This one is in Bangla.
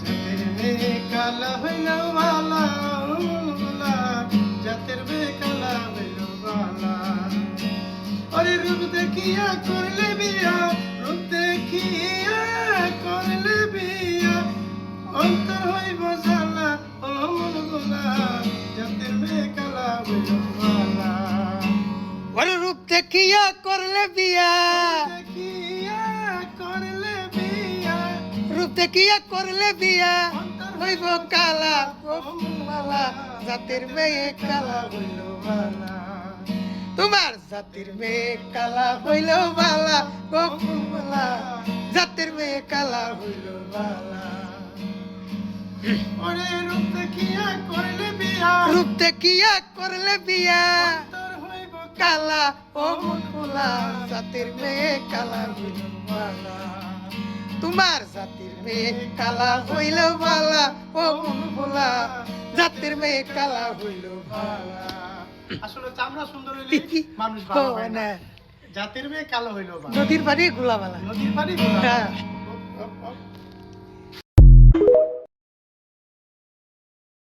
জাতের মেয়ে কালা হইল বালা, জাতের মেয়ে কালা হইল বালা। ওরে রূপ দেখিয়া করলে বিয়া, রূপ দেখিয়া করলে বিয়া, অন্তর হইব জ্বালা ও মন গোলা, জাতের মেয়ে কালা হইল বালা। ওরে রূপ দেখিয়া করলে বিয়া, দেখিয়া করলে বিয়া, রূপ দেখিয়া করলে বিয়া, হইব কালা গোপালা, জাতির মেয়ে কালা হইল বালা। তোমার জাতির মেয়ে কালা হইল বালা, গোপালা, জাতির মেয়ে কালা হইল বালা। ওরে রূপ দেখিয়া করলে বিয়া, রূপ দেখিয়া করলে বিয়া, অন্তর হইব কালা ও গোপালা, জাতির মেয়ে কালা হইল বালা। তোমার জাতির মেয়ে কালা হইল বালা, ও গোপালা, জাতির মেয়ে কালা হইল বালা। আসলে চামড়া সুন্দর হইলে মানুষ ভালো হয় না। জাতের মেয়ে কালো হইল বালা। নদীর পানি গোলাবালা। নদীর পানি গোলা। হ্যাঁ।